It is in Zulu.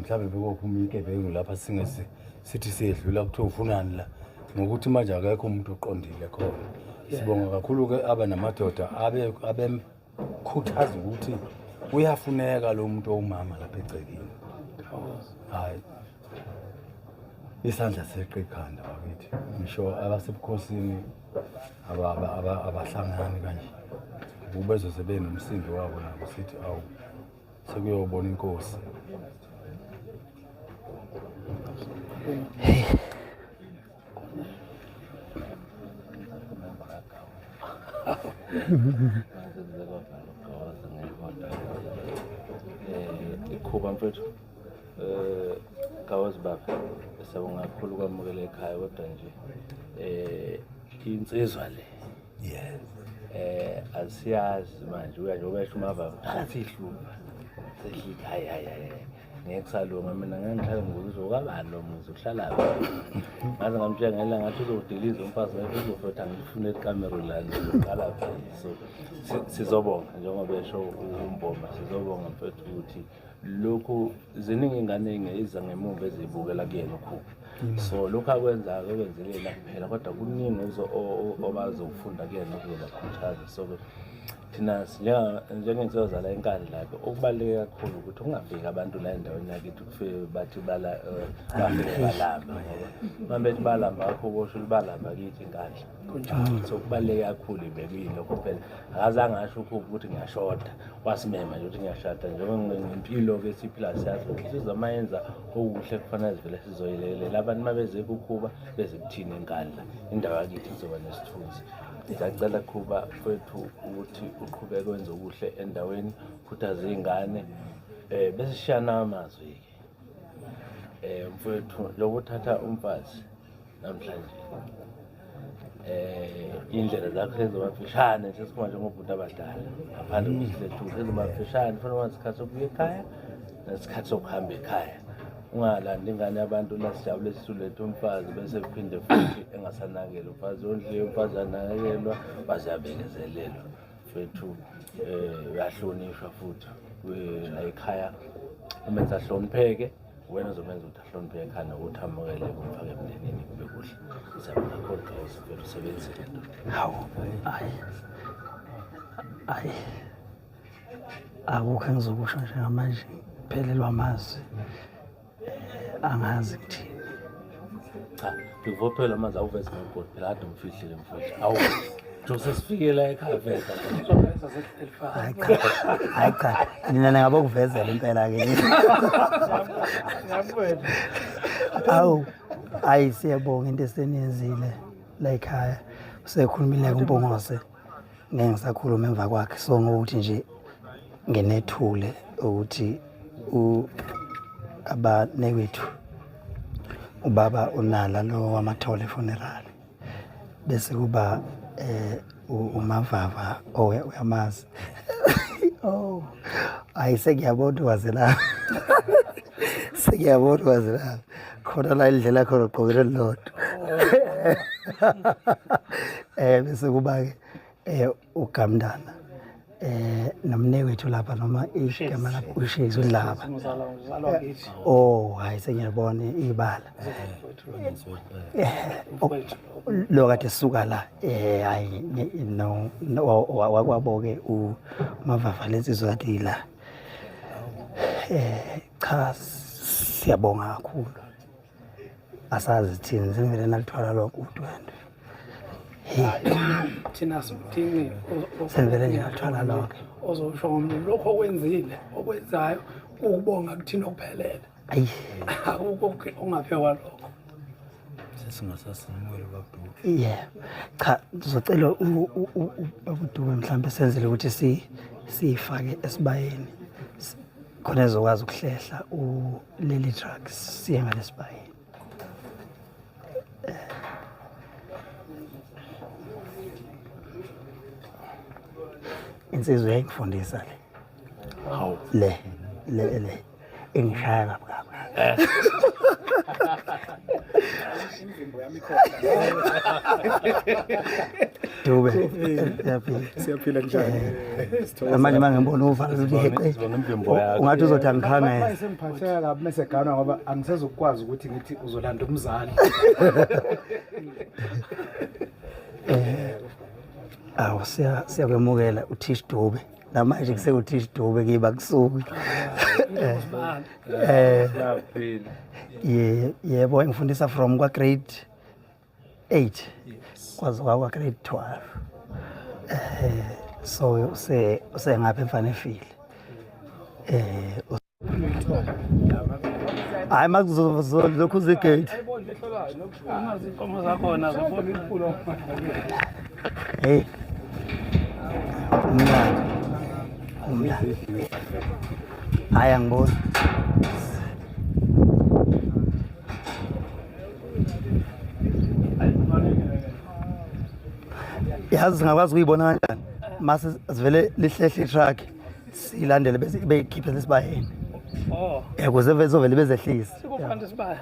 mhlawumbe bekophuma igebengu lapha singesi sithi siyedlula kuthiwa ufunani la ngokuthi manje akekho umuntu oqondile khona sibonga kakhulu-ke aba namadoda abemkhuthaza ukuthi uyafuneka lo muntu owumama lapha egcekeni hayi isandla seqe ikhanda bakithi ngisho abasebukhosini abahlangani kanje ubezoze benomsindo wabo nabo sithi awu sekuyobona inkosi ikhuba mfethu Gawazi baba sabonga kakhulu kwamukela ekhaya kodwa nje insizwa le asiyazi manje uya nje ubesha umava phakathi ihlupha sehlika hayi ngekusalunga mina ngangihlala ngokuthi ukabani lo muzi uhlala ngaze ngamtshengela ngathi uzodiliza umfazi wakhe uzofotha ngifune iCameroon uqala phansi so sizobonga njengoba esho umboma sizobonga mfethu ukuthi lokhu ziningi ingane iza ngemuva ezibukela kuyena ukhulu so lokho akwenza-ke okwenzelela kuphela kodwa kuningi obazofunda kuyena ukuzobakhuthaza so thina njengensizwa la enkandla-ke okubaluleke kakhulu ukuthi ungafiki abantu la endaweni yakithi kufike bathi bafike balamba ngoba bethi balamba akho bosho balamba kithi inkandla so kubaluleke kakhulu ibekuyilokho phela akazange asho ukuthi ngiyashoda wasimema nje ukuthi ngiyashada njengempilo-ke siphila siyazi ukuthi sizamayenza okuhle kufanele zivele sizoyilekelela abantu uma beze kukhuba beze kuthina enkandla indawo yakithi kuzoba nesithunzi ngicela kuba kwethu ukuthi uqhubeke wenze okuhle endaweni khuthaza izingane bese shiyana amazwi-ke mfowethu lokuthatha umfazi namhlanje indlela zakho sezobafishane sesikhuma njengobhuti abadala ngaphandle kwesilethuko sezobafishane kufanele wazi isikhathi sokubuya ekhaya nesikhathi sokuhamba ekhaya ungalanda ingane yabantu lasijabule sisulethe umfazi bese kuphinde futhi engasanakela umfazi ondliwe umfazi anakekelwa baziyabekezelelwa fethu uyahlonishwa futhi la ekhaya umenza ahlonipheke wena uzomenza ukuthi ahlonipheke ekhaya nokuthi amukele kumfake emndenini kube kuhle sizabona kodwa fethu usebenzile hawu ayi akukho engizokusho njengamanje phelelwa amazwi angazi kuthini cha ngivophela manje awuveze ngegoli phela kade umfihlile mfowethu awu nje sesifikela ekhaya vele hayi cha mina ngaba kuvezela impela-ke awu hayi siyabonga into eseniyenzile la ekhaya usekhulumile kuMpongose ngeke ngisakhuluma emva kwakhe so ngokuthi nje nginethule ukuthi abanewethu ubaba unala lo wamathole funeral bese kuba umavava uyamazi oh ayisengiyabona wazela sengiyabona wazela khona la indlela khona ugqokile lodwa bese kuba ke uGamdana nomnewethu lapha noma igama lapho uShezi uDlaba oh hayi sengiyabona ibala lo kade sisuka la hayi no wakwaboke umavava lensizwa kade ila cha siyabonga kakhulu asazi thini sivele nalithwala lokho udwendwe thina sikuthini sivele ngiyathwala lokho ozosho ngomntu lokho okwenzile okwenzayo ukubonga kuthina okuphelele ayi akukho ongaphekwa lokho sesingasasimukeli kaBhuti cha ngizocela ubudume mhlawumbe senzele ukuthi sifake esibayeni khona ezokwazi ukuhlehla leli truck siye ngalesibayeni insizwe yayingifundisa le hawu le engishaya kabi imvimbo yami ikhona Dube. Siyaphila. Siyaphila njani? Manje mangibona uvala ukuthi heqe. Sibona imvimbo yakho. Ungathi uzothi angikhangele. Manje sengiphatheka kabi mase ganwa ngoba angisezokwazi ukuthi ngithi uzolanda umzali. Awu siyakwemukela uThish Dube. Namanje kusekuThish Dube kiba kusuku. Siyaphila. Yebo ngifundisa from kwa grade 8 kwaze kwa grade 12. So usengapha emfanefile. Hayi makuzolokhu uzigate. Izinkomo zakhona zifuna iphula. Hey. Umlando. Hayi angiboni. Yazi singakwazi ukuyibona kanjani mase sivele lihlehle itruck silandele bese beyikhiphe lesibayeni Oh, ukuze bezovele bezehlisa sikuphansi sibaya.